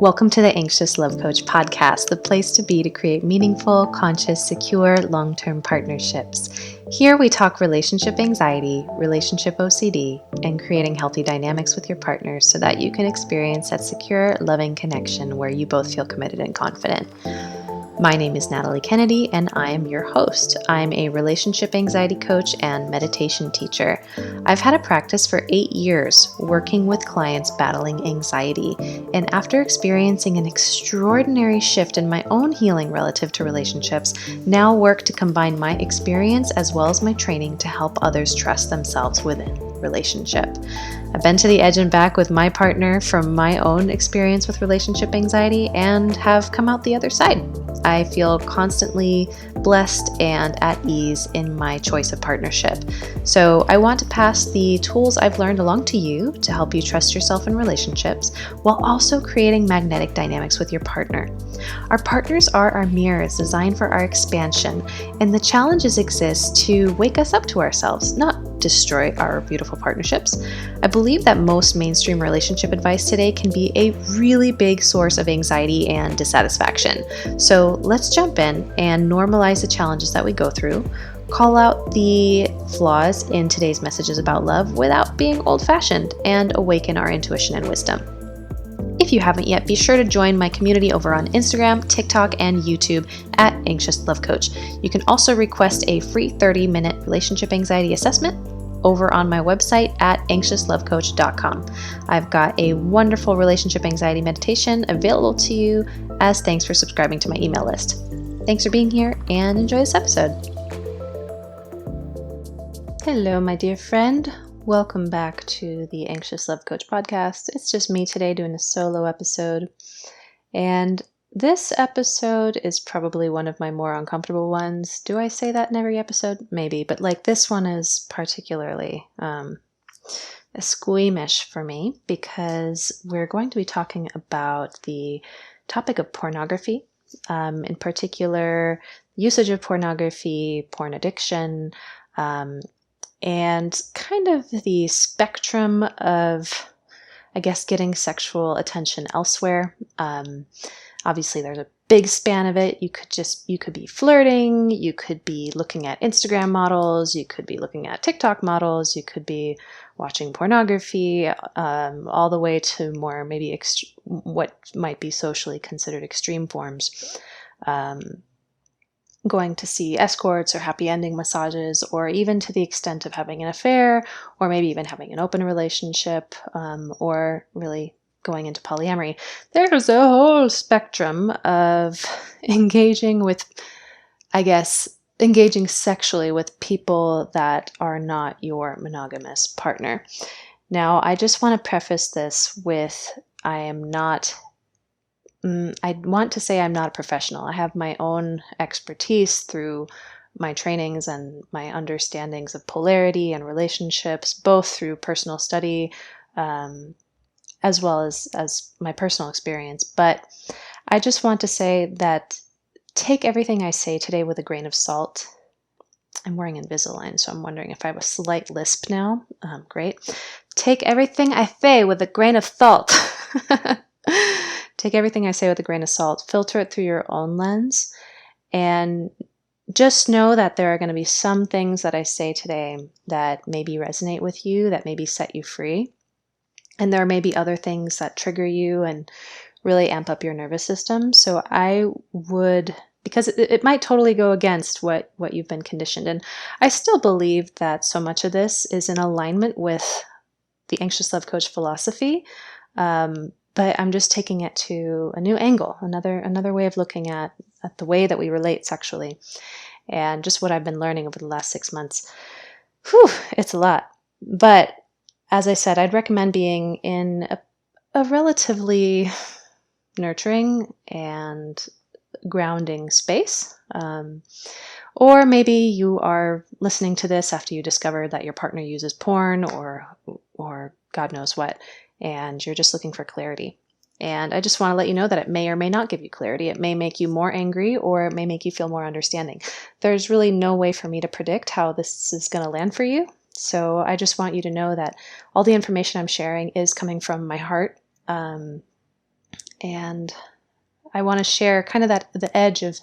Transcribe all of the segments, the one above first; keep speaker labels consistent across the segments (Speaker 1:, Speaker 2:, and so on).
Speaker 1: Welcome to the Anxious Love Coach podcast, the place to be to create meaningful, conscious, secure, long-term partnerships. Here we talk relationship anxiety, relationship OCD, and creating healthy dynamics with your partners so that you can experience that secure, loving connection where you both feel committed and confident. My name is Natalie Kennedy, and I am your host. I'm a relationship anxiety coach and meditation teacher. I've had a practice for 8 years working with clients battling anxiety, and after experiencing an extraordinary shift in my own healing relative to relationships, now work to combine my experience as well as my training to help others trust themselves within relationship. I've been to the edge and back with my partner from my own experience with relationship anxiety and have come out the other side. I feel constantly blessed and at ease in my choice of partnership. So I want to pass the tools I've learned along to you to help you trust yourself in relationships while also creating magnetic dynamics with your partner. Our partners are our mirrors designed for our expansion, and the challenges exist to wake us up to ourselves, not destroy our beautiful partnerships. I believe that most mainstream relationship advice today can be a really big source of anxiety and dissatisfaction. So let's jump in and normalize the challenges that we go through, call out the flaws in today's messages about love without being old-fashioned, and awaken our intuition and wisdom. If you haven't yet, be sure to join my community over on Instagram, TikTok, and YouTube at Anxious Love Coach. You can also request a free 30-minute relationship anxiety assessment over on my website at anxiouslovecoach.com. I've got a wonderful relationship anxiety meditation available to you as thanks for subscribing to my email list. Thanks for being here and enjoy this episode. Hello, my dear friend. Welcome back to the Anxious Love Coach podcast. It's just me today doing a solo episode. And this episode is probably one of my more uncomfortable ones. Do I say that in every episode? Maybe, but like this one is particularly squeamish for me because we're going to be talking about the topic of pornography, in particular, usage of pornography, porn addiction, and kind of the spectrum of, I guess, getting sexual attention elsewhere. Obviously, there's a big span of it. You could be flirting, you could be looking at Instagram models, you could be looking at TikTok models, you could be watching pornography, all the way to more maybe what might be socially considered extreme forms. Going to see escorts or happy ending massages, or even to the extent of having an affair, or maybe even having an open relationship, or really going into polyamory. There's a whole spectrum of engaging sexually with people that are not your monogamous partner. Now, I just want to preface this with I want to say I'm not a professional. I have my own expertise through my trainings and my understandings of polarity and relationships, both through personal study as well as my personal experience. But I just want to say that take everything I say today with a grain of salt. I'm wearing Invisalign, so I'm wondering if I have a slight lisp now. Great. Take everything I say with a grain of salt. Take everything I say with a grain of salt, filter it through your own lens, and just know that there are going to be some things that I say today that maybe resonate with you, that maybe set you free. And there may be other things that trigger you and really amp up your nervous system. So I would, because it might totally go against what you've been conditioned. And I still believe that so much of this is in alignment with the Anxious Love Coach philosophy. But I'm just taking it to a new angle, another way of looking at the way that we relate sexually, and just what I've been learning over the last 6 months. Whew, it's a lot. But as I said, I'd recommend being in a relatively nurturing and grounding space. Or maybe you are listening to this after you discovered that your partner uses porn or God knows what, and you're just looking for clarity. And I just want to let you know that it may or may not give you clarity. It may make you more angry, or it may make you feel more understanding. There's really no way for me to predict how this is going to land for you. So I just want you to know that all the information I'm sharing is coming from my heart. And I want to share kind of the edge of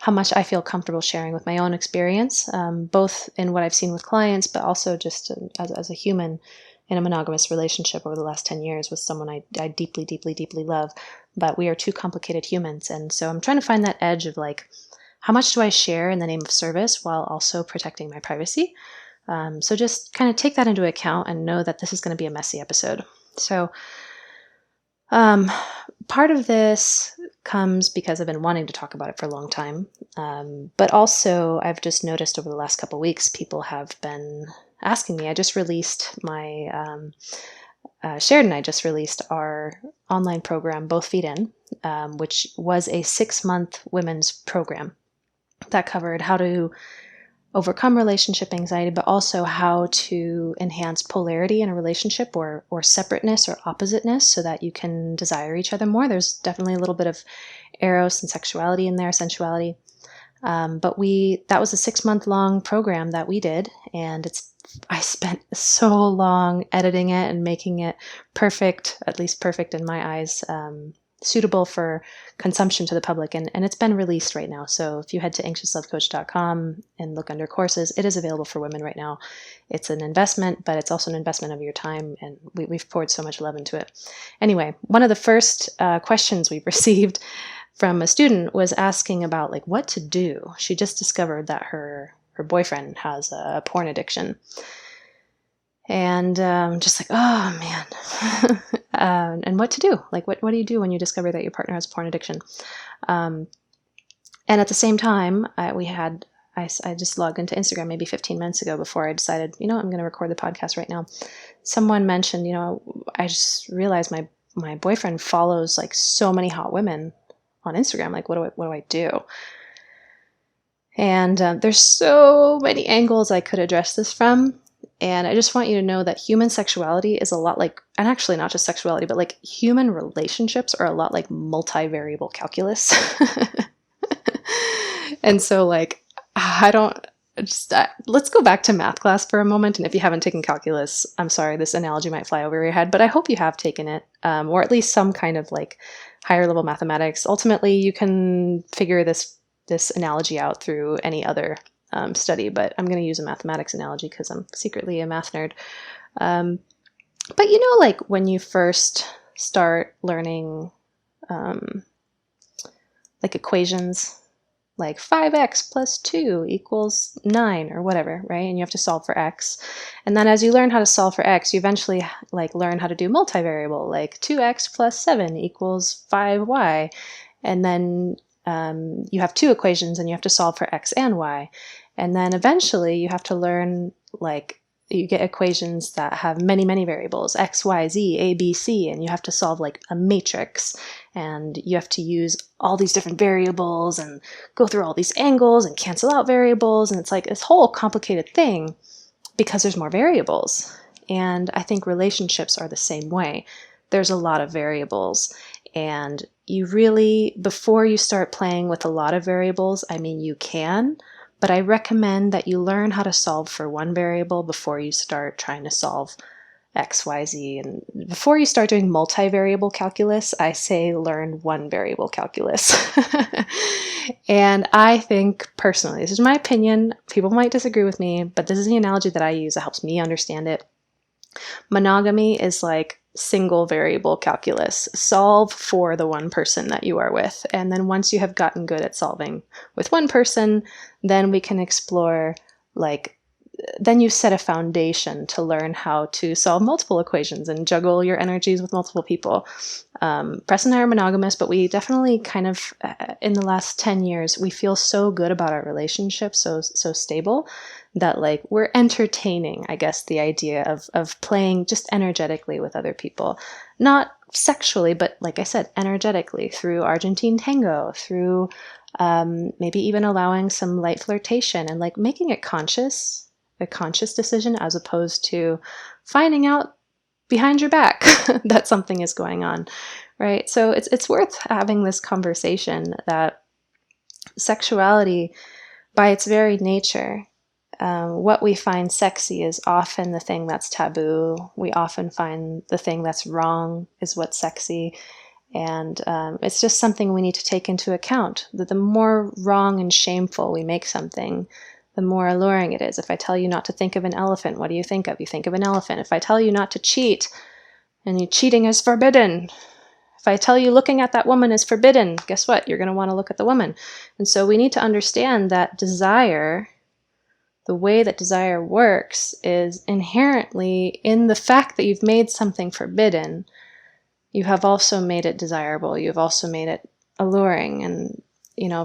Speaker 1: how much I feel comfortable sharing with my own experience, both in what I've seen with clients, but also just as a human in a monogamous relationship over the last 10 years with someone I deeply, deeply, deeply love. But we are two complicated humans. And so I'm trying to find that edge of like, how much do I share in the name of service while also protecting my privacy? So just kind of take that into account and know that this is going to be a messy episode. So part of this comes because I've been wanting to talk about it for a long time. But also I've just noticed over the last couple of weeks, people have been asking me. I just released Sharon and I just released our online program, Both Feet In, which was a 6-month women's program that covered how to overcome relationship anxiety, but also how to enhance polarity in a relationship, or separateness or oppositeness, so that you can desire each other more. There's definitely a little bit of eros and sexuality in there, sensuality. But that was a 6-month long program that we did, and I spent so long editing it and making it perfect, at least perfect in my eyes, suitable for consumption to the public. And it's been released right now. So if you head to anxiouslovecoach.com and look under courses, it is available for women right now. It's an investment, but it's also an investment of your time. And we've poured so much love into it. Anyway, one of the first questions we've received from a student was asking about like what to do. She just discovered that her boyfriend has a porn addiction. And just like, oh man, and what to do? Like, what do you do when you discover that your partner has a porn addiction? And at the same time, I just logged into Instagram maybe 15 minutes ago before I decided, I'm going to record the podcast right now. Someone mentioned, I just realized my boyfriend follows like so many hot women on Instagram. Like, what do I do? And there's so many angles I could address this from. And I just want you to know that human sexuality is a lot like, and actually not just sexuality, but like human relationships are a lot like multivariable calculus. And so like, let's go back to math class for a moment. And if you haven't taken calculus, I'm sorry, this analogy might fly over your head, but I hope you have taken it, or at least some kind of like higher level mathematics. Ultimately, you can figure this analogy out through any other study, but I'm going to use a mathematics analogy because I'm secretly a math nerd. But like when you first start learning like equations, like 5x plus 2 equals 9 or whatever, right? And you have to solve for x. And then as you learn how to solve for x, you eventually like learn how to do multivariable, like 2x plus 7 equals 5y. And then you have two equations and you have to solve for x and y. And then eventually you have to learn, like, you get equations that have many, many variables, x, y, z, a, b, c, and you have to solve like a matrix. And you have to use all these different variables and go through all these angles and cancel out variables. And it's like this whole complicated thing because there's more variables. And I think relationships are the same way. There's a lot of variables. And you really, before you start playing with a lot of variables, I mean, you can, but I recommend that you learn how to solve for one variable before you start trying to solve X, Y, Z. And before you start doing multivariable calculus, I say learn one variable calculus. And I think personally, this is my opinion, people might disagree with me, but this is the analogy that I use that helps me understand it. Monogamy is like single variable calculus. Solve for the one person that you are with. And then once you have gotten good at solving with one person, then we can explore, like, then you set a foundation to learn how to solve multiple equations and juggle your energies with multiple people. Press and I are monogamous, but we definitely kind of, in the last 10 years, we feel so good about our relationship, so stable, that like we're entertaining, I guess, the idea of playing just energetically with other people. Not sexually, but like I said, energetically, through Argentine tango, through maybe even allowing some light flirtation and like making it a conscious decision, as opposed to finding out behind your back that something is going on, right? So it's worth having this conversation that sexuality, by its very nature, what we find sexy is often the thing that's taboo. We often find the thing that's wrong is what's sexy. And it's just something we need to take into account, that the more wrong and shameful we make something, the more alluring it is. If I tell you not to think of an elephant, what do you think of? You think of an elephant. If I tell you not to cheat, and cheating is forbidden. If I tell you looking at that woman is forbidden, guess what? You're going to want to look at the woman. And so we need to understand that desire, the way that desire works, is inherently in the fact that you've made something forbidden. You have also made it desirable. You've also made it alluring. And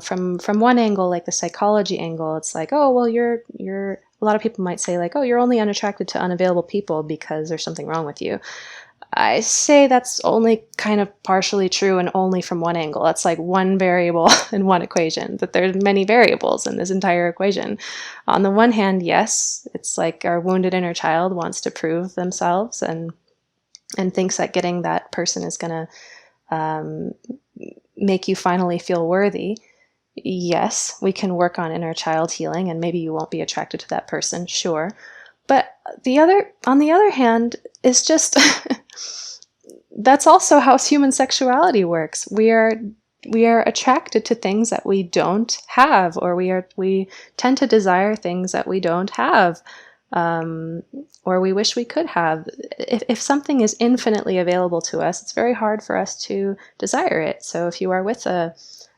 Speaker 1: from one angle, like the psychology angle, it's like, oh, well, you're a lot of people might say like, oh, you're only unattracted to unavailable people because there's something wrong with you. I say that's only kind of partially true and only from one angle. That's like one variable in one equation, that there's many variables in this entire equation. On the one hand, yes, it's like our wounded inner child wants to prove themselves and thinks that getting that person is going to make you finally feel worthy. Yes, we can work on inner child healing, and maybe you won't be attracted to that person, sure. But on the other hand, it's just that's also how human sexuality works. We are attracted to things that we don't have, or we tend to desire things that we don't have, or we wish we could have. If something is infinitely available to us, it's very hard for us to desire it. So if you are with a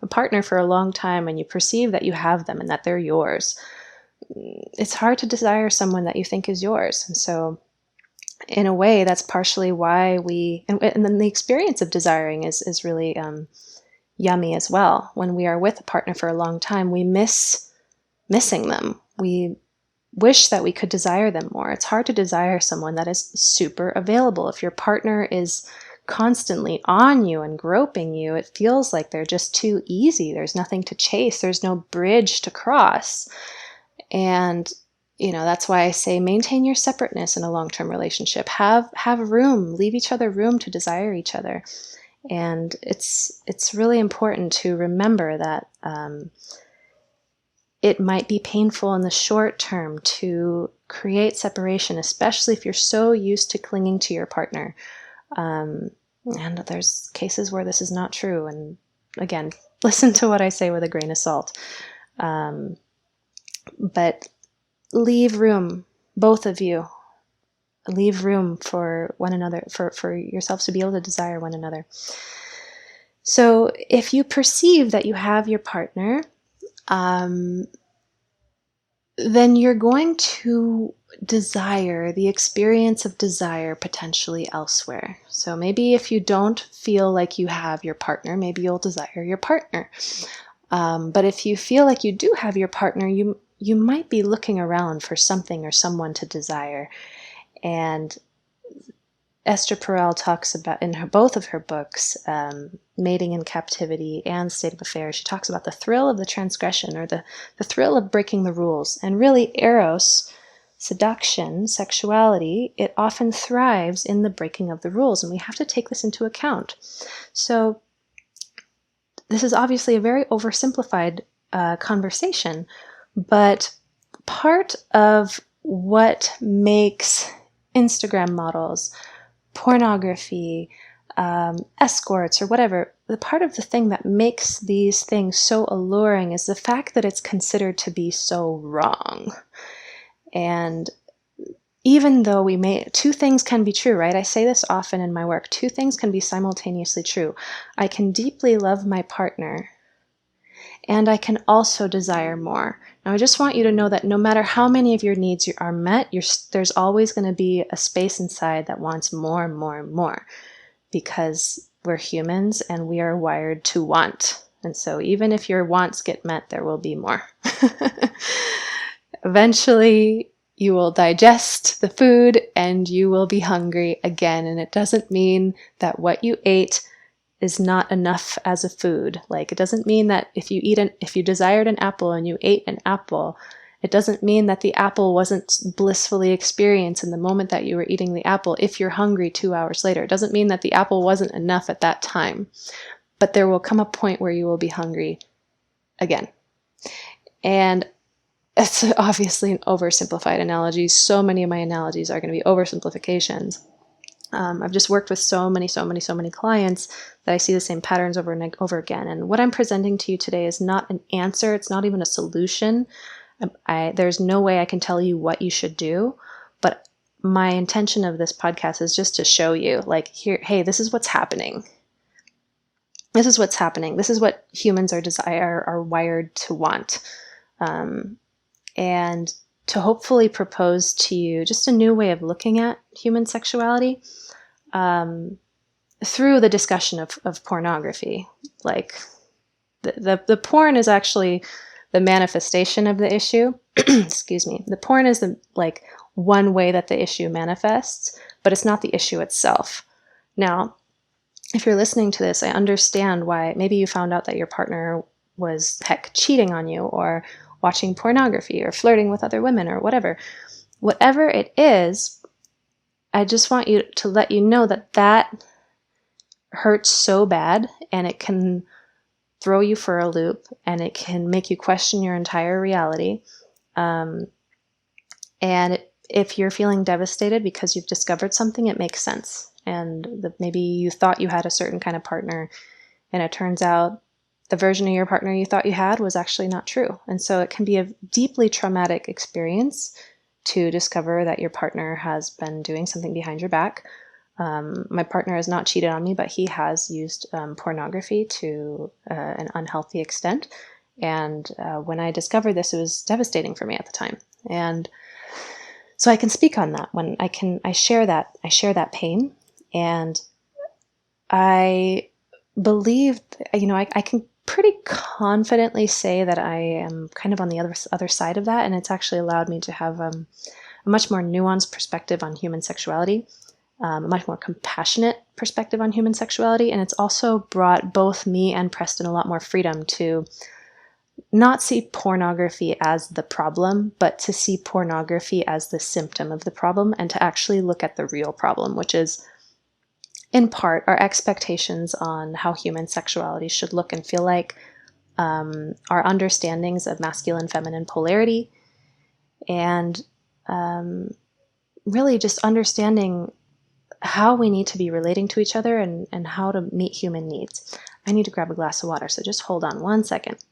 Speaker 1: partner for a long time and you perceive that you have them and that they're yours, it's hard to desire someone that you think is yours. And so in a way, that's partially why and then the experience of desiring is really yummy as well. When we are with a partner for a long time, we miss missing them. We wish that we could desire them more. It's hard to desire someone that is super available. If your partner is constantly on you and groping you, it feels like they're just too easy. There's nothing to chase. There's no bridge to cross. And that's why I say maintain your separateness in a long-term relationship. Have room. Leave each other room to desire each other. And it's really important to remember that it might be painful in the short term to create separation, especially if you're so used to clinging to your partner. And there's cases where this is not true. And again, listen to what I say with a grain of salt. But leave room, both of you, leave room for one another, for yourselves to be able to desire one another. So if you perceive that you have your partner, then you're going to desire the experience of desire potentially elsewhere. So maybe if you don't feel like you have your partner, maybe you'll desire your partner. But if you feel like you do have your partner, you might be looking around for something or someone to desire. And Esther Perel talks about, in both of her books, Mating in Captivity and State of Affairs, she talks about the thrill of the transgression, or the thrill of breaking the rules. And really, eros, seduction, sexuality, it often thrives in the breaking of the rules. And we have to take this into account. So this is obviously a very oversimplified conversation, but part of what makes Instagram models, pornography, escorts, or whatever, the part of the thing that makes these things so alluring is the fact that it's considered to be so wrong. And even though two things can be true, right? I say this often in my work. Two things can be simultaneously true. I can deeply love my partner, and I can also desire more. Now, I just want you to know that no matter how many of your needs are met, there's always going to be a space inside that wants more and more and more, because we're humans and we are wired to want. And so even if your wants get met, there will be more. Eventually, you will digest the food and you will be hungry again. And it doesn't mean that what you ate is not enough as a food. Like, it doesn't mean that if you desired an apple and you ate an apple, it doesn't mean that the apple wasn't blissfully experienced in the moment that you were eating the apple if you're hungry 2 hours later. It doesn't mean that the apple wasn't enough at that time. But there will come a point where you will be hungry again. And it's obviously an oversimplified analogy. So many of my analogies are going to be oversimplifications. I've just worked with so many clients that I see the same patterns over and over again. And what I'm presenting to you today is not an answer. It's not even a solution. There's no way I can tell you what you should do. But my intention of this podcast is just to show you, like, here, hey, this is what's happening. This is what's happening. This is what humans are wired to want. And to hopefully propose to you just a new way of looking at human sexuality through the discussion of pornography. Like the porn is actually the manifestation of the issue. Excuse me. The porn is like one way that the issue manifests, but it's not the issue itself. Now, if you're listening to this, I understand why maybe you found out that your partner was, heck, cheating on you, or watching pornography, or flirting with other women, or whatever. Whatever it is, I just want you to let you know that hurts so bad, and it can throw you for a loop, and it can make you question your entire reality. And if you're feeling devastated because you've discovered something, it makes sense. And maybe you thought you had a certain kind of partner, and it turns out the version of your partner you thought you had was actually not true. And so it can be a deeply traumatic experience to discover that your partner has been doing something behind your back. My partner has not cheated on me, but he has used pornography to an unhealthy extent. And when I discovered this, it was devastating for me at the time. And so I can speak on that. When I share that pain, and I believe, I can pretty confidently say that I am kind of on the other side of that, and it's actually allowed me to have a much more nuanced perspective on human sexuality, a much more compassionate perspective on human sexuality, and it's also brought both me and Preston a lot more freedom to not see pornography as the problem, but to see pornography as the symptom of the problem, and to actually look at the real problem, which is, in part, our expectations on how human sexuality should look and feel like, our understandings of masculine, feminine polarity, and really just understanding how we need to be relating to each other, and how to meet human needs. I need to grab a glass of water, so just hold on one second.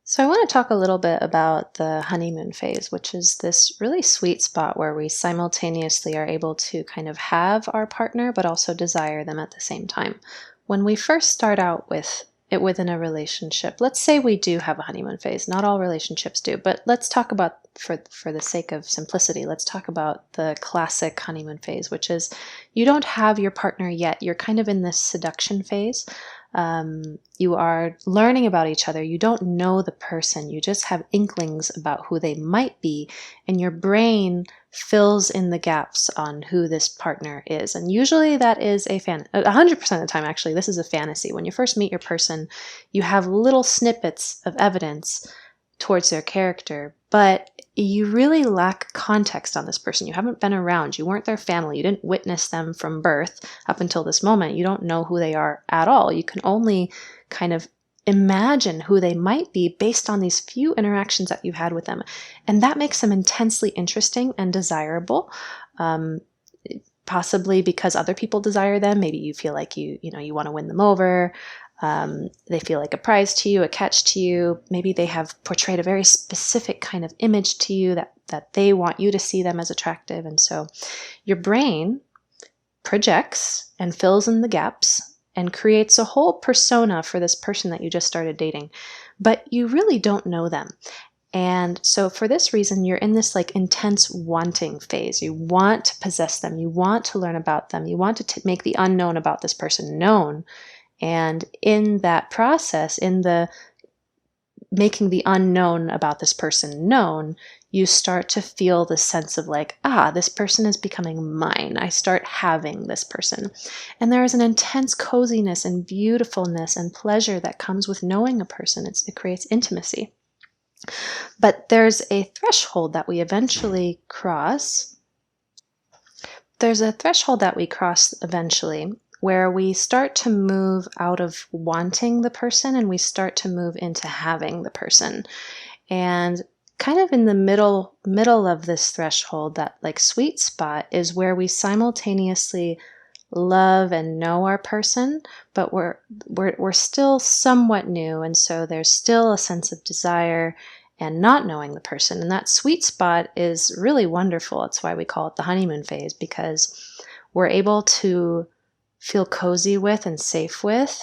Speaker 1: So I want to talk a little bit about the honeymoon phase, which is this really sweet spot where we simultaneously are able to kind of have our partner, but also desire them at the same time. When we first start out with it within a relationship, let's say we do have a honeymoon phase. Not all relationships do, but let's talk about, for the sake of simplicity, let's talk about the classic honeymoon phase, which is you don't have your partner yet. You're kind of in this seduction phase. You are learning about each other. You don't know the person. You just have inklings about who they might be, and your brain fills in the gaps on who this partner is. And usually that is 100% of the time, actually, this is a fantasy. When you first meet your person, you have little snippets of evidence towards their character, but you really lack context on this person. You haven't been around. You weren't their family. You didn't witness them from birth up until this moment. You don't know who they are at all. You can only kind of imagine who they might be based on these few interactions that you've had with them. And that makes them intensely interesting and desirable. Possibly because other people desire them. Maybe you feel like you want to win them over. They feel like a prize to you, a catch to you. Maybe they have portrayed a very specific kind of image to you that they want you to see them as attractive. And so your brain projects and fills in the gaps and creates a whole persona for this person that you just started dating, but you really don't know them. And so for this reason, you're in this like intense wanting phase. You want to possess them. You want to learn about them. You want to make the unknown about this person known. And in that process, in the making the unknown about this person known, you start to feel the sense of like, this person is becoming mine. I start having this person. And there is an intense coziness and beautifulness and pleasure that comes with knowing a person. It creates intimacy. But there's a threshold that we eventually cross. There's a threshold that we cross eventually where we start to move out of wanting the person and we start to move into having the person. And kind of in the middle of this threshold, that like sweet spot, is where we simultaneously love and know our person, but we're still somewhat new, and so there's still a sense of desire and not knowing the person. And that sweet spot is really wonderful. That's why we call it the honeymoon phase, because we're able to feel cozy with and safe with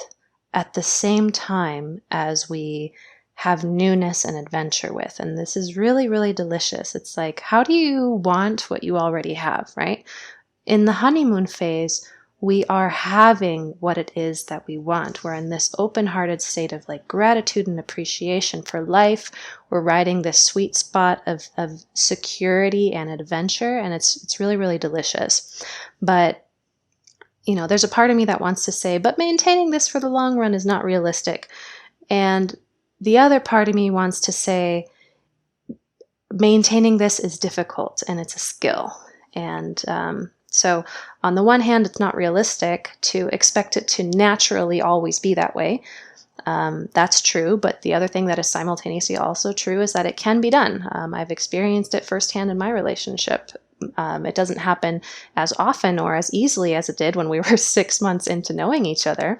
Speaker 1: at the same time as we have newness and adventure with. And this is really, really delicious. It's like, how do you want what you already have, right? In the honeymoon phase, we are having what it is that we want. We're in this open-hearted state of like gratitude and appreciation for life. We're riding this sweet spot of security and adventure, and it's really, really delicious. But there's a part of me that wants to say, but maintaining this for the long run is not realistic. And the other part of me wants to say, maintaining this is difficult and it's a skill. And so on the one hand, it's not realistic to expect it to naturally always be that way. That's true. But the other thing that is simultaneously also true is that it can be done. I've experienced it firsthand in my relationship. It doesn't happen as often or as easily as it did when we were 6 months into knowing each other.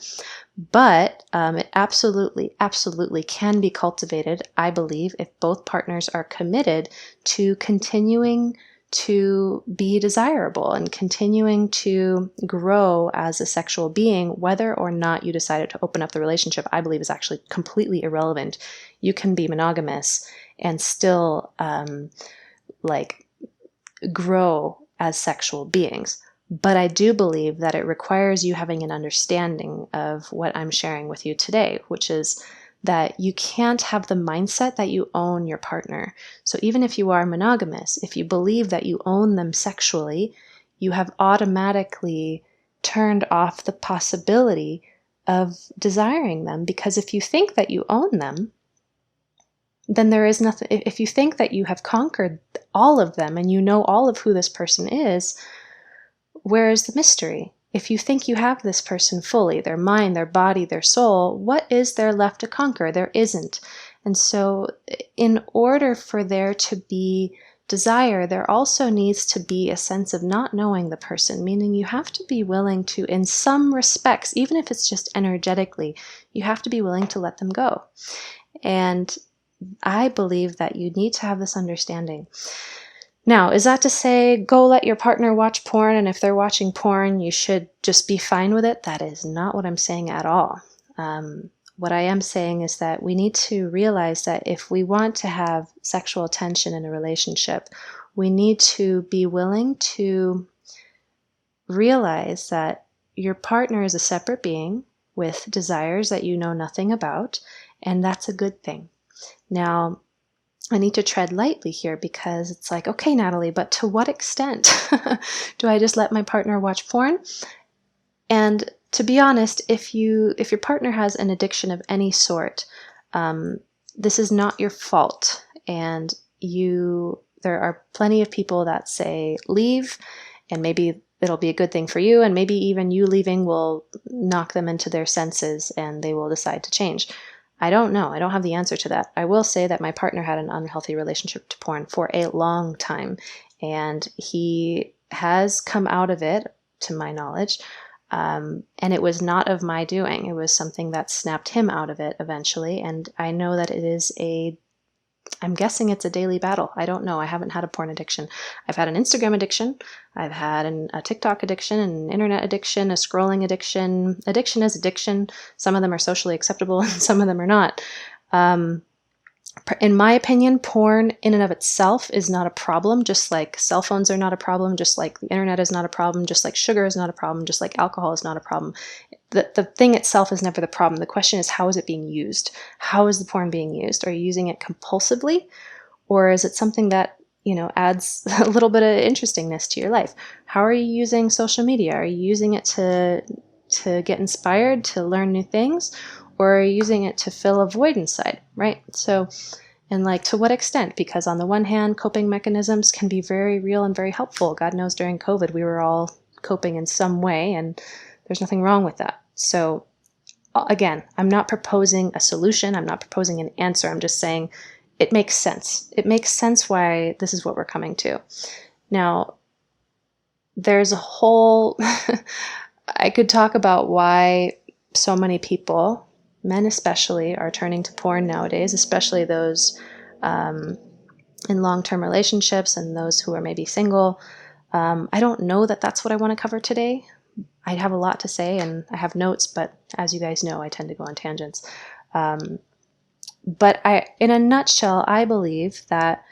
Speaker 1: But it absolutely, absolutely can be cultivated, I believe, if both partners are committed to continuing to be desirable and continuing to grow as a sexual being. Whether or not you decided to open up the relationship, I believe, is actually completely irrelevant. You can be monogamous and still grow as sexual beings. But I do believe that it requires you having an understanding of what I'm sharing with you today, which is that you can't have the mindset that you own your partner. So even if you are monogamous, if you believe that you own them sexually, you have automatically turned off the possibility of desiring them. Because if you think that you own them, then there is nothing. If you think that you have conquered all of them and you know all of who this person is, where is the mystery? If you think you have this person fully, their mind, their body, their soul, what is there left to conquer? There isn't. And so in order for there to be desire, there also needs to be a sense of not knowing the person, meaning you have to be willing to, in some respects, even if it's just energetically, you have to be willing to let them go. And I believe that you need to have this understanding. Now, is that to say, go let your partner watch porn, and if they're watching porn, you should just be fine with it? That is not what I'm saying at all. What I am saying is that we need to realize that if we want to have sexual tension in a relationship, we need to be willing to realize that your partner is a separate being with desires that you know nothing about, and that's a good thing. Now, I need to tread lightly here, because it's like, okay, Natalie, but to what extent? Do I just let my partner watch porn? And to be honest, if your partner has an addiction of any sort, this is not your fault. And there are plenty of people that say leave, and maybe it'll be a good thing for you, and maybe even you leaving will knock them into their senses and they will decide to change. I don't know. I don't have the answer to that. I will say that my partner had an unhealthy relationship to porn for a long time, and he has come out of it, to my knowledge, and it was not of my doing. It was something that snapped him out of it eventually, and I know that it is I'm guessing it's a daily battle. I don't know. I haven't had a porn addiction. I've had an Instagram addiction. I've had a TikTok addiction, an internet addiction, a scrolling addiction. Addiction is addiction. Some of them are socially acceptable and some of them are not. In my opinion, porn in and of itself is not a problem, just like cell phones are not a problem, just like the internet is not a problem, just like sugar is not a problem, just like alcohol is not a problem. The thing itself is never the problem. The question is, how is it being used? How is the porn being used? Are you using it compulsively? Or is it something that, adds a little bit of interestingness to your life? How are you using social media? Are you using it to get inspired, to learn new things? Or are you using it to fill a void inside, right? So, and to what extent? Because on the one hand, coping mechanisms can be very real and very helpful. God knows during COVID, we were all coping in some way, and there's nothing wrong with that. So again, I'm not proposing a solution. I'm not proposing an answer. I'm just saying it makes sense. It makes sense why this is what we're coming to. Now, there's a whole, I could talk about why so many people, men especially, are turning to porn nowadays, especially those in long-term relationships and those who are maybe single. I don't know that that's what I want to cover today. I have a lot to say and I have notes, but as you guys know, I tend to go on tangents. But in a nutshell, I believe that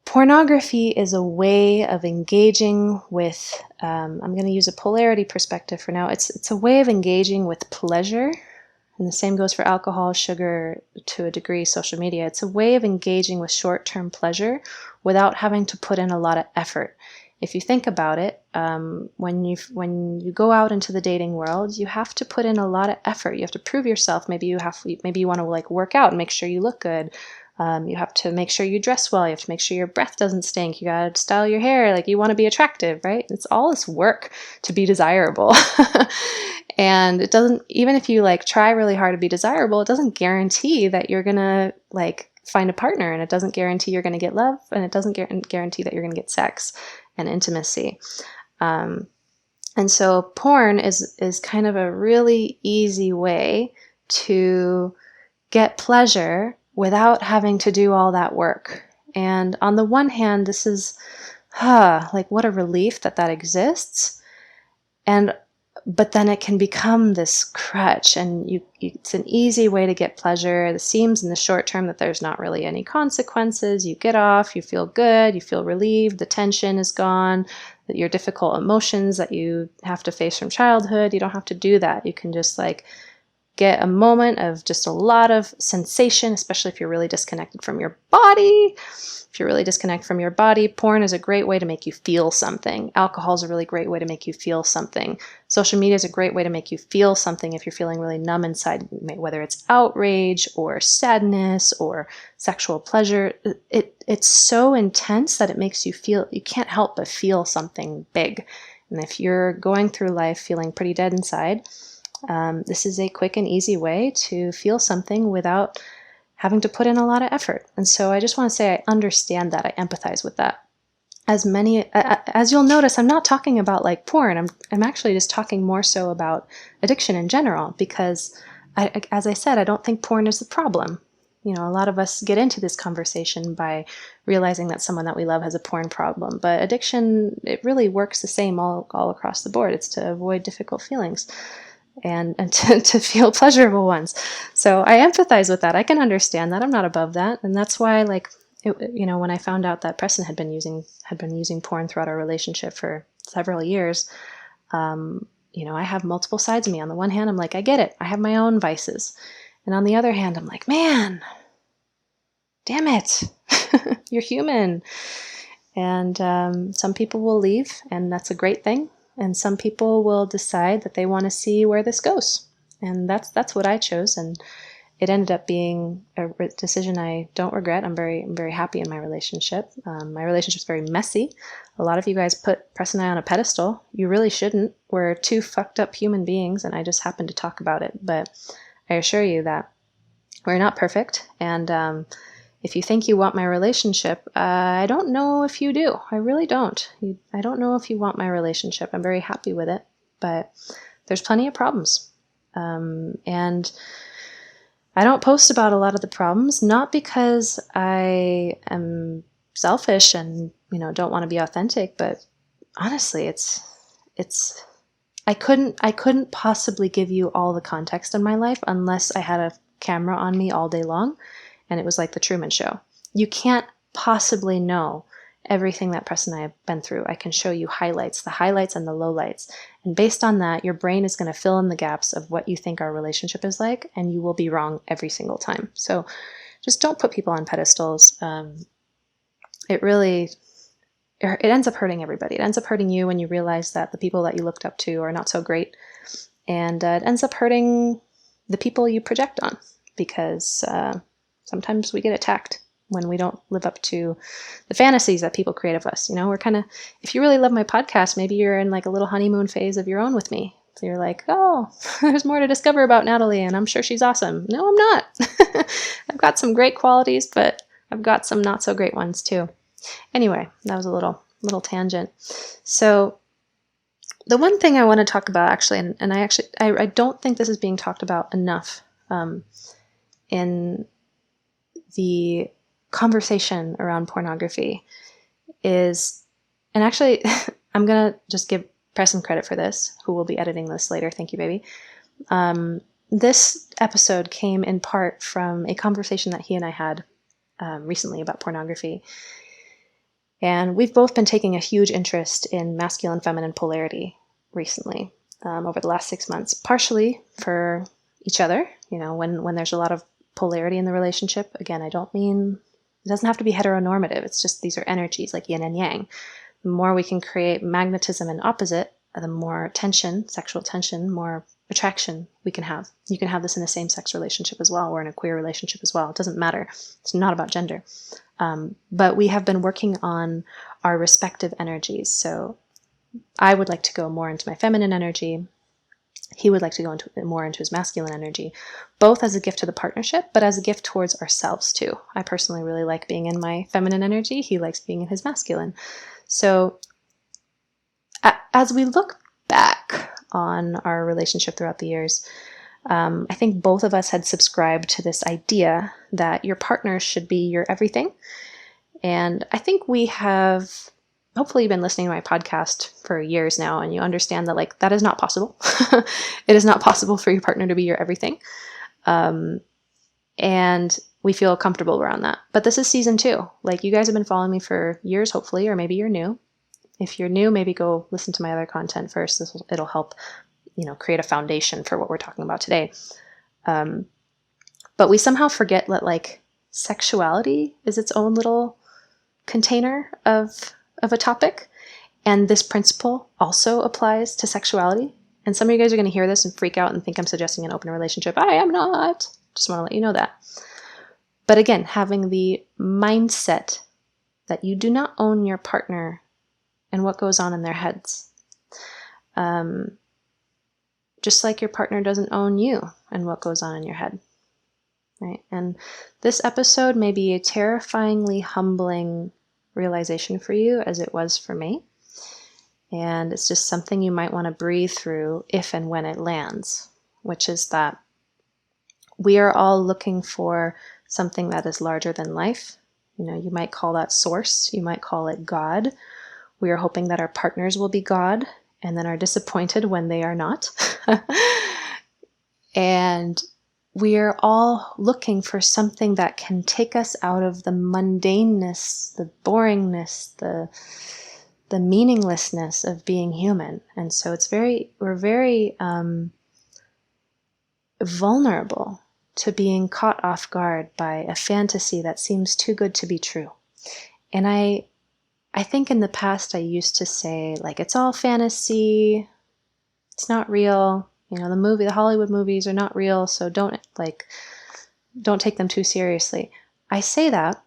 Speaker 1: pornography is a way of engaging with, I'm going to use a polarity perspective for now. It's a way of engaging with pleasure. And the same goes for alcohol, sugar, to a degree, social media. It's a way of engaging with short-term pleasure without having to put in a lot of effort. If you think about it, when you go out into the dating world, you have to put in a lot of effort. You have to prove yourself. Maybe you want to like work out and make sure you look good. You have to make sure you dress well. You have to make sure your breath doesn't stink. You gotta style your hair. Like, you want to be attractive, right? It's all this work to be desirable. And it doesn't, even if you like try really hard to be desirable, it doesn't guarantee that you're gonna like find a partner, and it doesn't guarantee you're gonna get love, and it doesn't guarantee that you're gonna get sex and intimacy. And so porn is kind of a really easy way to get pleasure without having to do all that work. And on the one hand, this is, like, what a relief that exists. But then it can become this crutch, and it's an easy way to get pleasure. It seems in the short term that there's not really any consequences. You get off, you feel good, you feel relieved, the tension is gone, that your difficult emotions that you have to face from childhood, you don't have to do that. You can just like get a moment of just a lot of sensation, especially if you're really disconnected from your body. If you're really disconnected from your body, porn is a great way to make you feel something. Alcohol is a really great way to make you feel something. Social media is a great way to make you feel something if you're feeling really numb inside, whether it's outrage or sadness or sexual pleasure. It's so intense that it makes you feel, you can't help but feel something big. And if you're going through life feeling pretty dead inside, this is a quick and easy way to feel something without having to put in a lot of effort. And so I just want to say I understand that. I empathize with that. As you'll notice, I'm not talking about like porn. I'm actually just talking more so about addiction in general, because as I said, I don't think porn is the problem. You know, a lot of us get into this conversation by realizing that someone that we love has a porn problem. But addiction, it really works the same all across the board. It's to avoid difficult feelings and to feel pleasurable ones. So I empathize with that. I can understand that. I'm not above that. And that's why, like, when I found out that Preston had been using porn throughout our relationship for several years, I have multiple sides of me. On the one hand, I'm like, I get it. I have my own vices. And on the other hand, I'm like, man, damn it. You're human. And some people will leave, and that's a great thing. And some people will decide that they want to see where this goes. And that's what I chose. And it ended up being a decision I don't regret. I'm very happy in my relationship. My relationship's very messy. A lot of you guys put Press and I on a pedestal. You really shouldn't. We're two fucked up human beings, and I just happen to talk about it. But I assure you that we're not perfect. And if you think you want my relationship, I don't know if you do. I really don't. I don't know if you want my relationship. I'm very happy with it, but there's plenty of problems. And I don't post about a lot of the problems, not because I am selfish and, don't want to be authentic, but honestly, I couldn't possibly give you all the context in my life unless I had a camera on me all day long. And it was like the Truman Show. You can't possibly know everything that Press and I have been through. I can show you the highlights and the lowlights. And based on that, your brain is going to fill in the gaps of what you think our relationship is like, and you will be wrong every single time. So just don't put people on pedestals. It ends up hurting everybody. It ends up hurting you when you realize that the people that you looked up to are not so great. And it ends up hurting the people you project on, because sometimes we get attacked when we don't live up to the fantasies that people create of us. We're kind of, if you really love my podcast, maybe you're in like a little honeymoon phase of your own with me, So you're like, oh, there's more to discover about Natalie, and I'm sure she's awesome. No, I'm not. I've got some great qualities, but I've got some not so great ones too. Anyway, that was a little tangent. So the one thing I want to talk about actually, and I don't think this is being talked about enough in the conversation around pornography is, and actually I'm going to just give Preston credit for this, who will be editing this later. Thank you, baby. This episode came in part from a conversation that he and I had recently about pornography. And we've both been taking a huge interest in masculine-feminine polarity recently, over the last 6 months, partially for each other. You know, when there's a lot of polarity in the relationship, again, I don't mean, it doesn't have to be heteronormative. It's just these are energies like yin and yang. The more we can create magnetism and opposite, the more tension, sexual tension, more attraction we can have. You can have this in a same-sex relationship as well, or in a queer relationship as well. It doesn't matter. It's not about gender. But we have been working on our respective energies. So I would like to go more into my feminine energy. He would like to go more into his masculine energy, both as a gift to the partnership, but as a gift towards ourselves too. I personally really like being in my feminine energy. He likes being in his masculine. So as we look back on our relationship throughout the years, I think both of us had subscribed to this idea that your partner should be your everything. And I think we have hopefully been listening to my podcast for years now, and you understand that like that is not possible. It is not possible for your partner to be your everything. And we feel comfortable around that. But this is season 2. Like, you guys have been following me for years, hopefully, or maybe you're new. If you're new, maybe go listen to my other content first. It'll help, create a foundation for what we're talking about today. But we somehow forget that like sexuality is its own little container of a topic. And this principle also applies to sexuality. And some of you guys are going to hear this and freak out and think I'm suggesting an open relationship. I am not. Just want to let you know that. But again, having the mindset that you do not own your partner and what goes on in their heads. Just like your partner doesn't own you and what goes on in your head. Right? And this episode may be a terrifyingly humbling realization for you, as it was for me. And it's just something you might want to breathe through if and when it lands, which is that we are all looking for something that is larger than life. You might call that source. You might call it God. We are hoping that our partners will be God and then are disappointed when they are not. And we are all looking for something that can take us out of the mundaneness, the boringness, the meaninglessness of being human. And so we're very vulnerable to being caught off guard by a fantasy that seems too good to be true. And I think in the past I used to say, like, it's all fantasy, it's not real. The Hollywood movies are not real, so don't take them too seriously. I say that,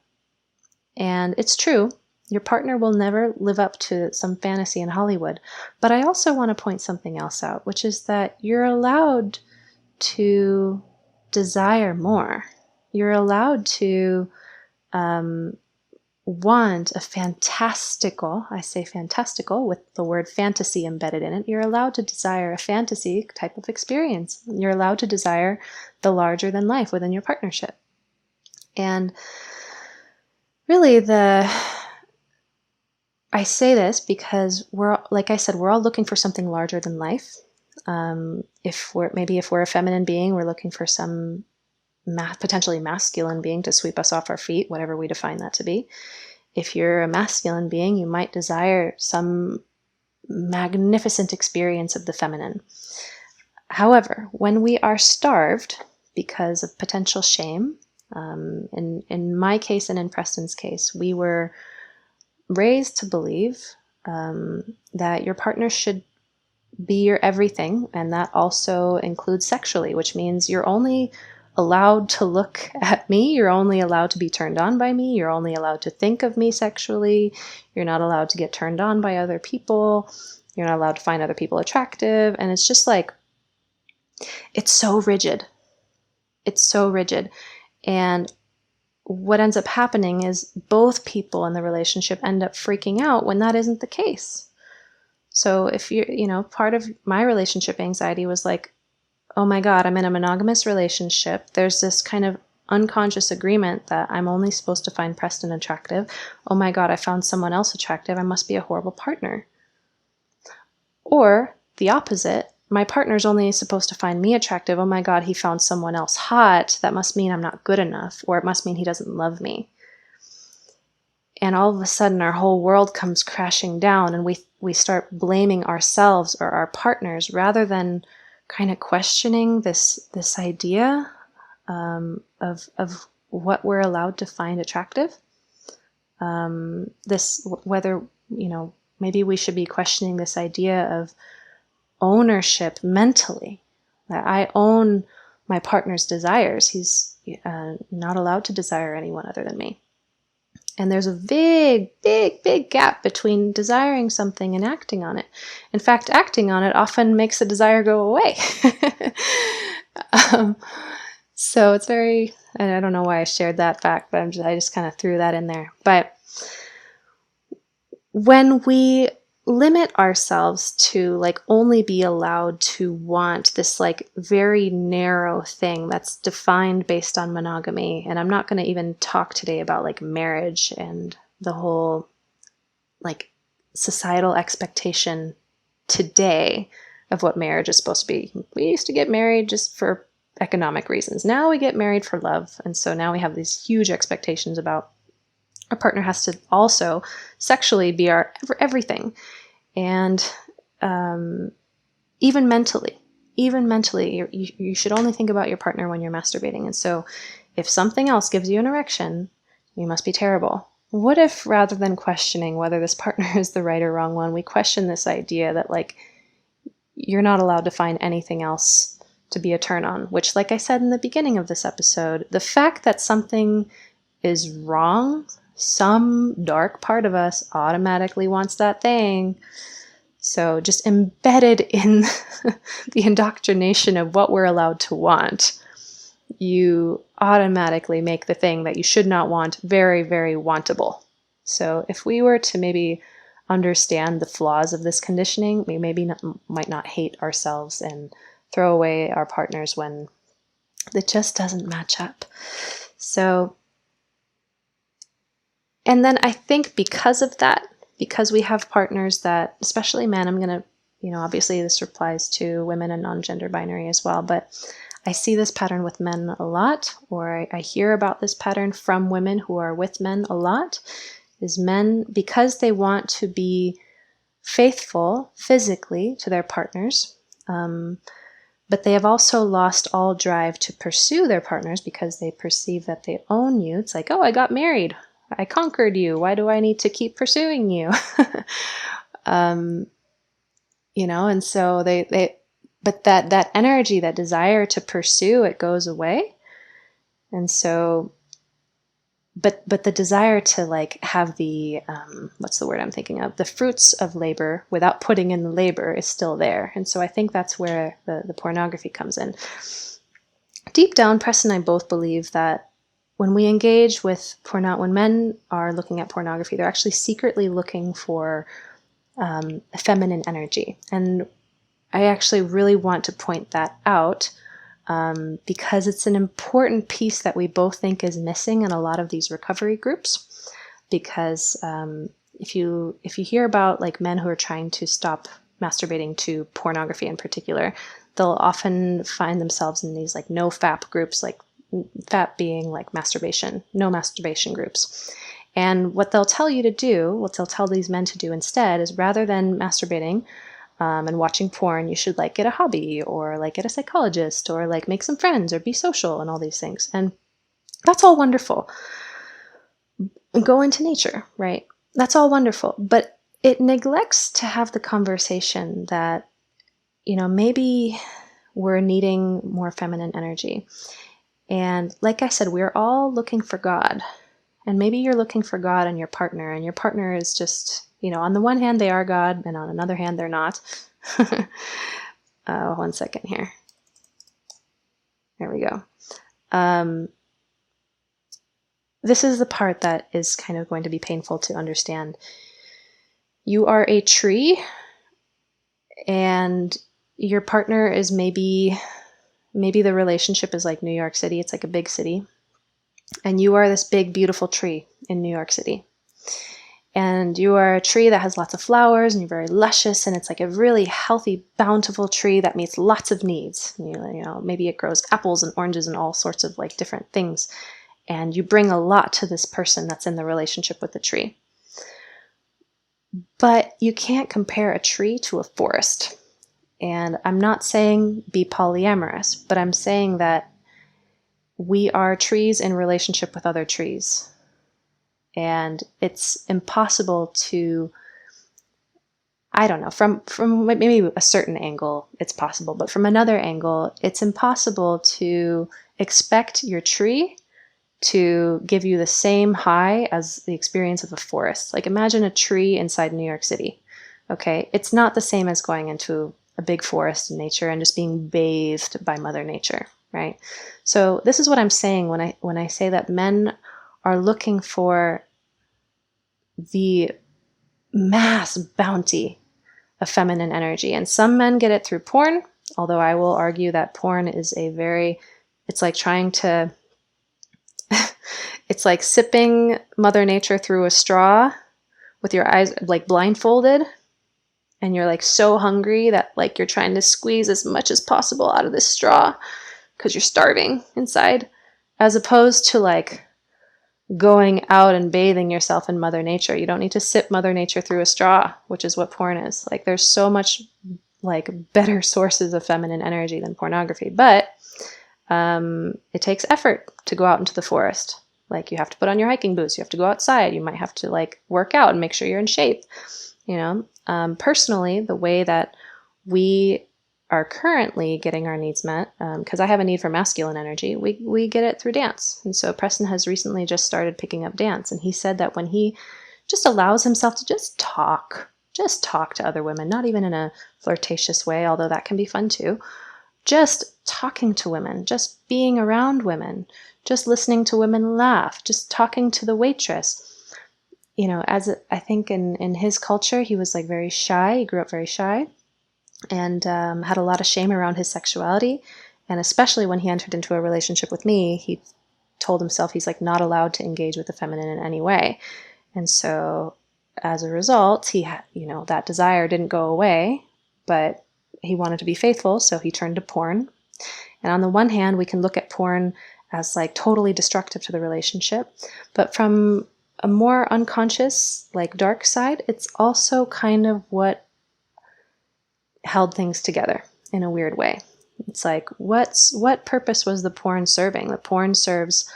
Speaker 1: and it's true. Your partner will never live up to some fantasy in Hollywood. But I also want to point something else out, which is that you're allowed to desire more. You're allowed to want a fantastical, I say fantastical with the word fantasy embedded in it. You're allowed to desire a fantasy type of experience. You're allowed to desire the larger than life within your partnership. And really I say this because like I said, we're all looking for something larger than life. If we're a feminine being, we're looking for some potentially masculine being to sweep us off our feet, whatever we define that to be. If you're a masculine being, you might desire some magnificent experience of the feminine. However, when we are starved because of potential shame, in my case and in Preston's case, we were raised to believe that your partner should be your everything, and that also includes sexually, which means you're only allowed to look at me, you're only allowed to be turned on by me, you're only allowed to think of me sexually, you're not allowed to get turned on by other people, You're not allowed to find other people attractive. And it's just like, it's so rigid. It's so rigid. And what ends up happening is both people in the relationship end up freaking out when that isn't the case. So if part of my relationship anxiety was like, oh my God, I'm in a monogamous relationship. There's this kind of unconscious agreement that I'm only supposed to find Preston attractive. Oh my God, I found someone else attractive. I must be a horrible partner. Or the opposite, my partner's only supposed to find me attractive. Oh my God, he found someone else hot. That must mean I'm not good enough, or it must mean he doesn't love me. And all of a sudden our whole world comes crashing down, and we start blaming ourselves or our partners rather than kind of questioning this idea of what we're allowed to find attractive. Whether, maybe we should be questioning this idea of ownership mentally, that I own my partner's desires. He's not allowed to desire anyone other than me. And there's a big, big, big gap between desiring something and acting on it. In fact, acting on it often makes the desire go away. So it's very, I don't know why I shared that fact, but I just kind of threw that in there. But when we limit ourselves to like only be allowed to want this like very narrow thing that's defined based on monogamy, and I'm not going to even talk today about like marriage and the whole like societal expectation today of what marriage is supposed to be. We used to get married just for economic reasons. Now we get married for love. And so now we have these huge expectations about our partner has to also sexually be our everything. And even mentally, you should only think about your partner when you're masturbating. And so if something else gives you an erection, you must be terrible. What if rather than questioning whether this partner is the right or wrong one, we question this idea that like you're not allowed to find anything else to be a turn on, which, like I said in the beginning of this episode, the fact that something is wrong, some dark part of us automatically wants that thing. So just embedded in the indoctrination of what we're allowed to want, you automatically make the thing that you should not want very, very wantable. So if we were to maybe understand the flaws of this conditioning, we might not hate ourselves and throw away our partners when it just doesn't match up. So, and then I think because of that, because we have partners that, especially men, I'm going to, obviously this applies to women and non-gender binary as well, but I see this pattern with men a lot, or I hear about this pattern from women who are with men a lot, is men, because they want to be faithful physically to their partners, but they have also lost all drive to pursue their partners because they perceive that they own you. It's like, oh, I got married. I conquered you. Why do I need to keep pursuing you? And so but that energy, that desire to pursue, it goes away. And so, but the desire to like have the, what's the word I'm thinking of? The fruits of labor without putting in the labor is still there. And so I think that's where the pornography comes in. Deep down, Preston and I both believe that when we engage with when men are looking at pornography, they're actually secretly looking for feminine energy. And I actually really want to point that out because it's an important piece that we both think is missing in a lot of these recovery groups. Because if you hear about like men who are trying to stop masturbating to pornography in particular, they'll often find themselves in these like no FAP groups, like FAP being like masturbation, no masturbation groups. And what they'll tell you to do, what they'll tell these men to do instead is rather than masturbating and watching porn, you should like get a hobby or like get a psychologist or like make some friends or be social and all these things. And that's all wonderful. Go into nature, right? That's all wonderful. But it neglects to have the conversation that, maybe we're needing more feminine energy. And like I said, we're all looking for God. And maybe you're looking for God in your partner, and your partner is just On the one hand, they are God, and on another hand, they're not. 1 second here. There we go. This is the part that is kind of going to be painful to understand. You are a tree, and your partner is maybe the relationship is like New York City. It's like a big city. And you are this big, beautiful tree in New York City. And you are a tree that has lots of flowers, and you're very luscious, and it's like a really healthy, bountiful tree that meets lots of needs. Maybe it grows apples and oranges and all sorts of like different things. And you bring a lot to this person that's in the relationship with the tree. But you can't compare a tree to a forest. And I'm not saying be polyamorous, but I'm saying that we are trees in relationship with other trees. And it's impossible to, I don't know, from maybe a certain angle it's possible, but from another angle, it's impossible to expect your tree to give you the same high as the experience of a forest. Like imagine a tree inside New York City. Okay, it's not the same as going into a big forest in nature and just being bathed by Mother Nature, right? So this is what I'm saying when I say that men are looking for the mass bounty of feminine energy. And some men get it through porn, although I will argue that porn is it's like trying to, it's like sipping Mother Nature through a straw with your eyes like blindfolded. And you're like so hungry that like you're trying to squeeze as much as possible out of this straw because you're starving inside, as opposed to like going out and bathing yourself in Mother Nature. You don't need to sip Mother Nature through a straw, which is what porn is. Like there's so much like better sources of feminine energy than pornography, but it takes effort to go out into the forest. Like you have to put on your hiking boots, you have to go outside, you might have to like work out and make sure you're in shape. Personally, the way that we are currently getting our needs met, because I have a need for masculine energy, we get it through dance. And so Preston has recently just started picking up dance. And he said that when he just allows himself to just talk to other women, not even in a flirtatious way, although that can be fun too, just talking to women, just being around women, just listening to women laugh, just talking to the waitress. I think in his culture, he was like very shy. He grew up very shy and had a lot of shame around his sexuality. And especially when he entered into a relationship with me, he told himself he's like not allowed to engage with the feminine in any way. And so as a result, that desire didn't go away, but he wanted to be faithful. So he turned to porn. And on the one hand, we can look at porn as like totally destructive to the relationship, but from a more unconscious, like dark side, it's also kind of what held things together in a weird way. It's like, what purpose was the porn serving? The porn serves,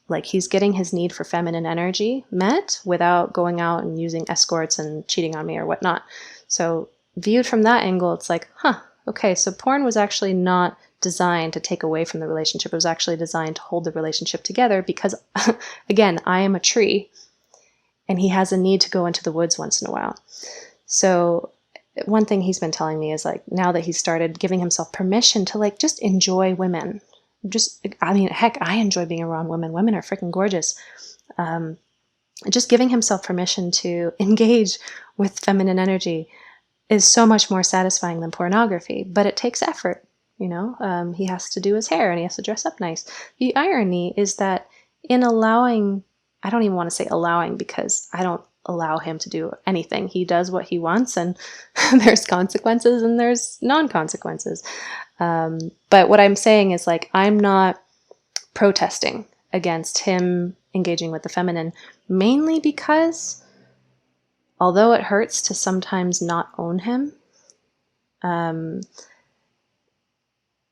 Speaker 1: like he's getting his need for feminine energy met without going out and using escorts and cheating on me or whatnot. So viewed from that angle, it's like, okay, so porn was actually not designed to take away from the relationship. It was actually designed to hold the relationship together because, again, I am a tree. And he has a need to go into the woods once in a while. So one thing he's been telling me is like, now that he's started giving himself permission to like, just enjoy women. Heck, I enjoy being around women. Women are freaking gorgeous. Just giving himself permission to engage with feminine energy is so much more satisfying than pornography, but it takes effort. He has to do his hair and he has to dress up nice. The irony is that in allowing, I don't even want to say allowing because I don't allow him to do anything. He does what he wants and there's consequences and there's non-consequences. But what I'm saying is like, I'm not protesting against him engaging with the feminine, mainly because although it hurts to sometimes not own him,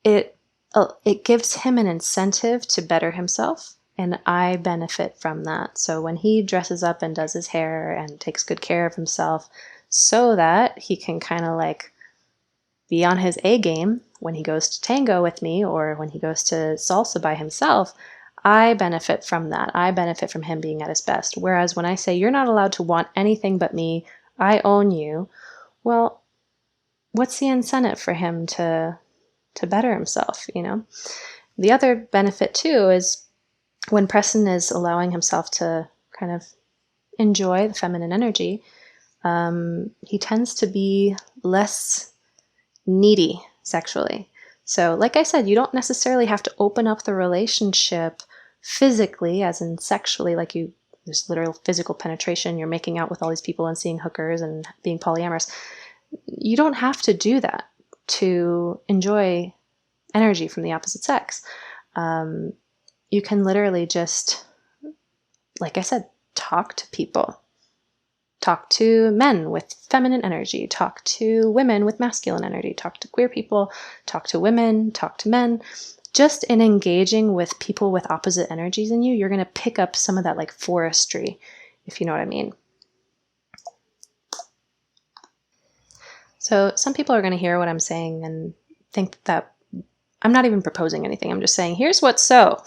Speaker 1: it gives him an incentive to better himself. And I benefit from that. So when he dresses up and does his hair and takes good care of himself so that he can kind of like be on his A game when he goes to tango with me or when he goes to salsa by himself, I benefit from that. I benefit from him being at his best. Whereas when I say you're not allowed to want anything but me, I own you. Well, what's the incentive for him to better himself, you know? The other benefit too is when Preston is allowing himself to kind of enjoy the feminine energy, he tends to be less needy sexually. So, like I said, you don't necessarily have to open up the relationship physically, as in sexually, like there's literal physical penetration, you're making out with all these people and seeing hookers and being polyamorous. You don't have to do that to enjoy energy from the opposite sex. You can literally just, like I said, talk to people. Talk to men with feminine energy, talk to women with masculine energy, talk to queer people, talk to women, talk to men. Just in engaging with people with opposite energies in you, you're going to pick up some of that like forestry, if you know what I mean. So some people are going to hear what I'm saying and think that I'm not even proposing anything. I'm just saying, here's what's so.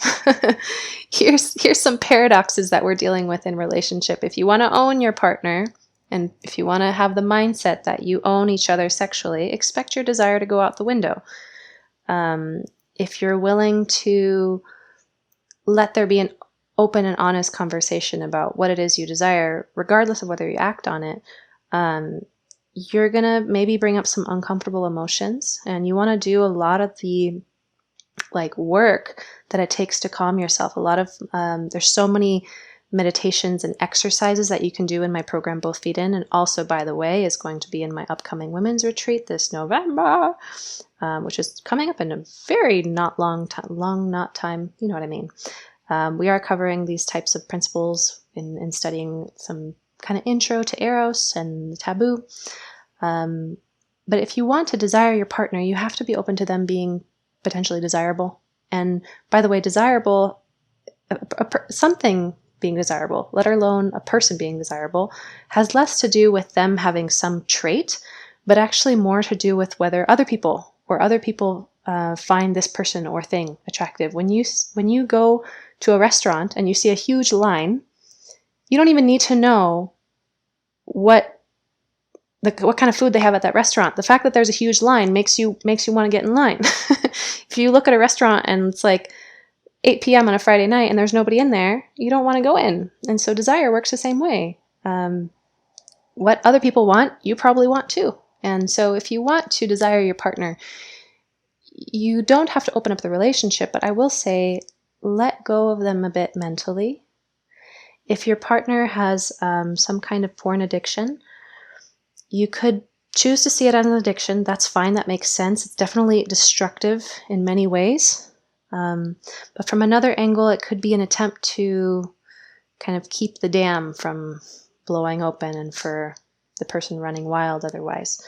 Speaker 1: Here's some paradoxes that we're dealing with in relationship. If you want to own your partner, and if you want to have the mindset that you own each other sexually, expect your desire to go out the window. If you're willing to let there be an open and honest conversation about what it is you desire, regardless of whether you act on it, you're going to maybe bring up some uncomfortable emotions, and you want to do a lot of the like work that it takes to calm yourself. A lot of there's so many meditations and exercises that you can do in my program, Both Feet In, and also, by the way, is going to be in my upcoming women's retreat this November, which is coming up in a very not time, you know what I mean. We are covering these types of principles in studying some kind of intro to Eros and the taboo. But if you want to desire your partner, you have to be open to them being potentially desirable. And by the way, desirable, something being desirable, let alone a person being desirable, has less to do with them having some trait, but actually more to do with whether other people find this person or thing attractive. When you go to a restaurant and you see a huge line, you don't even need to know what kind of food they have at that restaurant. The fact that there's a huge line makes you want to get in line. If you look at a restaurant and it's like 8 p.m. on a Friday night and there's nobody in there, you don't want to go in. And so desire works the same way. What other people want, you probably want too. And so if you want to desire your partner, you don't have to open up the relationship, but I will say, let go of them a bit mentally. If your partner has some kind of porn addiction, you could choose to see it as an addiction. That's fine. That makes sense. It's definitely destructive in many ways. But from another angle, it could be an attempt to kind of keep the dam from blowing open and for the person running wild otherwise.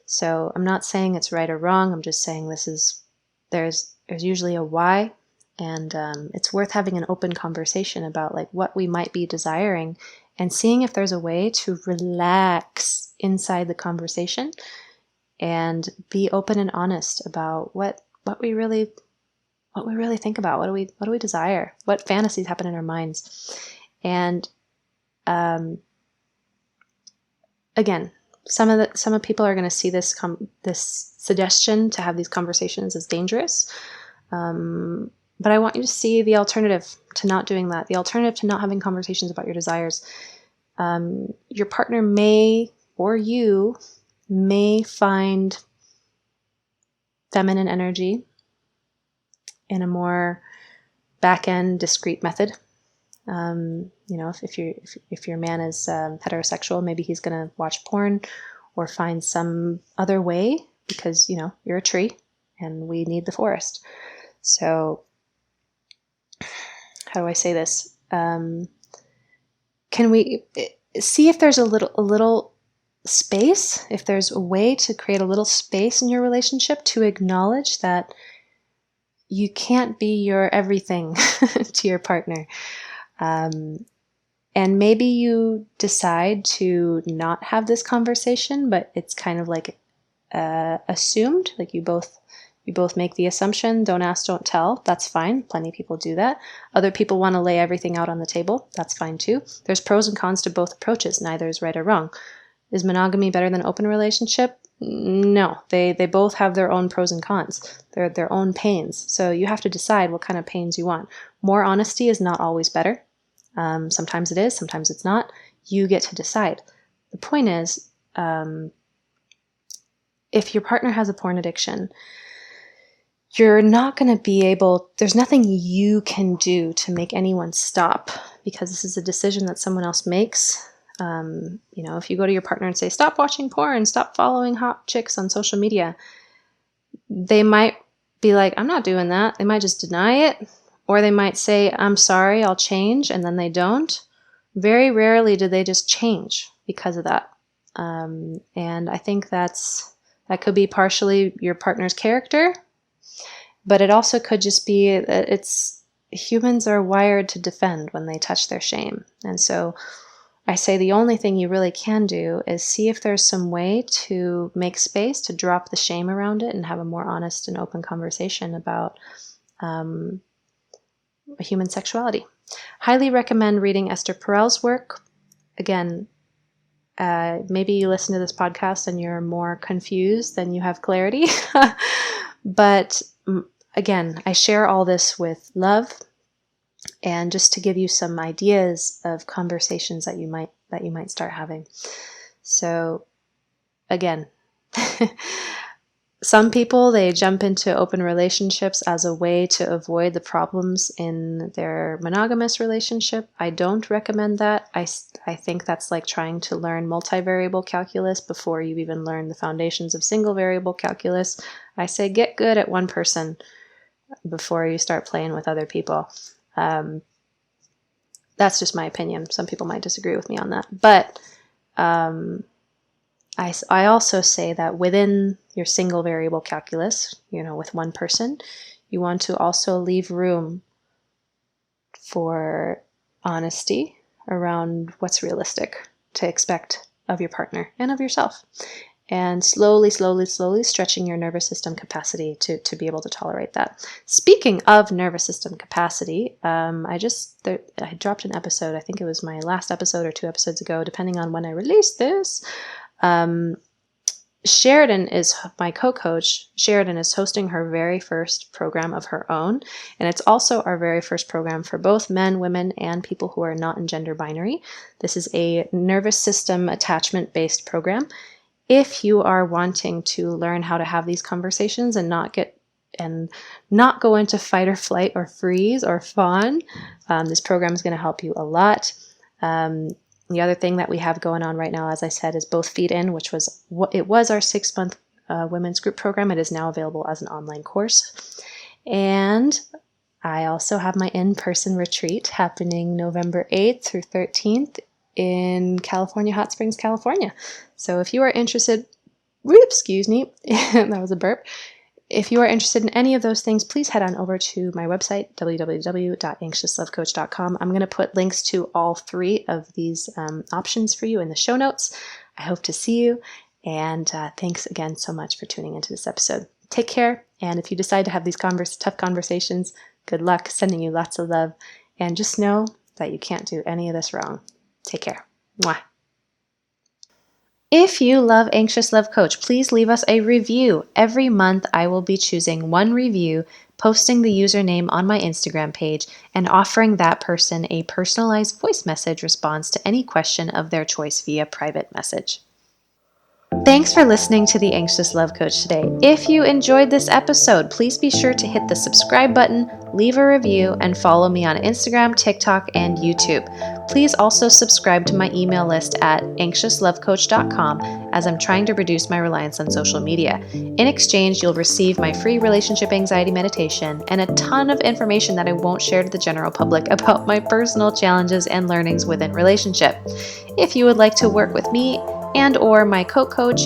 Speaker 1: So I'm not saying it's right or wrong. I'm just saying there's usually a why, and it's worth having an open conversation about like what we might be desiring and seeing if there's a way to relax inside the conversation and be open and honest about what we really think about. What do we desire? What fantasies happen in our minds? And again, some people are going to see this suggestion to have these conversations as dangerous. But I want you to see the alternative to not doing that, the alternative to not having conversations about your desires. Your partner may, or you may, find feminine energy in a more back-end, discrete method. If your man is heterosexual, maybe he's going to watch porn or find some other way because, you're a tree and we need the forest. So how do I say this? Can we see if there's a little space, if there's a way to create a little space in your relationship to acknowledge that you can't be your everything to your partner. And maybe you decide to not have this conversation, but it's kind of like assumed, like you both make the assumption, don't ask, don't tell. That's fine. Plenty of people do that. Other people want to lay everything out on the table. That's fine too. There's pros and cons to both approaches. Neither is right or wrong. Is monogamy better than open relationship? No, they both have their own pros and cons, their own pains. So you have to decide what kind of pains you want. More honesty is not always better. Sometimes it is, sometimes it's not. You get to decide. The point is, if your partner has a porn addiction, you're not going to be able, there's nothing you can do to make anyone stop, because this is a decision that someone else makes. If you go to your partner and say, stop watching porn, stop following hot chicks on social media, they might be like, I'm not doing that. They might just deny it, or they might say, I'm sorry, I'll change, and then they don't. Very rarely do they just change because of that. And I think that could be partially your partner's character, but it also could just be that humans are wired to defend when they touch their shame. And so I say the only thing you really can do is see if there's some way to make space to drop the shame around it and have a more honest and open conversation about human sexuality. Highly recommend reading Esther Perel's work. Again, maybe you listen to this podcast and you're more confused than you have clarity. But again, I share all this with love, and just to give you some ideas of conversations that you might start having. So again, some people, they jump into open relationships as a way to avoid the problems in their monogamous relationship. I don't recommend that. I think that's like trying to learn multivariable calculus before you've even learned the foundations of single variable calculus. I say get good at one person before you start playing with other people. That's just my opinion. Some people might disagree with me on that. But I also say that within your single variable calculus, with one person, you want to also leave room for honesty around what's realistic to expect of your partner and of yourself. And slowly stretching your nervous system capacity to be able to tolerate that. Speaking of nervous system capacity, I dropped an episode. I think it was my last episode or 2 episodes ago, depending on when I released this. Sheridan is my co-coach. Sheridan is hosting her very first program of her own, and it's also our very first program for both men, women, and people who are not in gender binary. This is a nervous system attachment-based program. If you are wanting to learn how to have these conversations and not go into fight or flight or freeze or fawn, this program is going to help you a lot. The other thing that we have going on right now, as I said, is Both Feet In, which was our 6-month women's group program. It is now available as an online course. And I also have my in-person retreat happening November 8th through 13th in California, Hot Springs, California. So if you are interested, excuse me, that was a burp. If you are interested in any of those things, please head on over to my website, www.anxiouslovecoach.com. I'm going to put links to all 3 of these options for you in the show notes. I hope to see you, and thanks again so much for tuning into this episode. Take care, and if you decide to have these tough conversations, good luck, sending you lots of love, and just know that you can't do any of this wrong. Take care. Mwah. If you love Anxious Love Coach, please leave us a review. Every month, I will be choosing one review, posting the username on my Instagram page, and offering that person a personalized voice message response to any question of their choice via private message. Thanks for listening to the Anxious Love Coach today. If you enjoyed this episode, please be sure to hit the subscribe button, leave a review, and follow me on Instagram, TikTok, and YouTube. Please also subscribe to my email list at anxiouslovecoach.com, as I'm trying to reduce my reliance on social media. In exchange, you'll receive my free relationship anxiety meditation and a ton of information that I won't share to the general public about my personal challenges and learnings within relationship. If you would like to work with me and or my co-coach,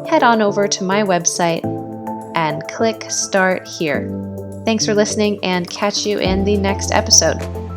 Speaker 1: head on over to my website and click Start Here. Thanks for listening, and catch you in the next episode.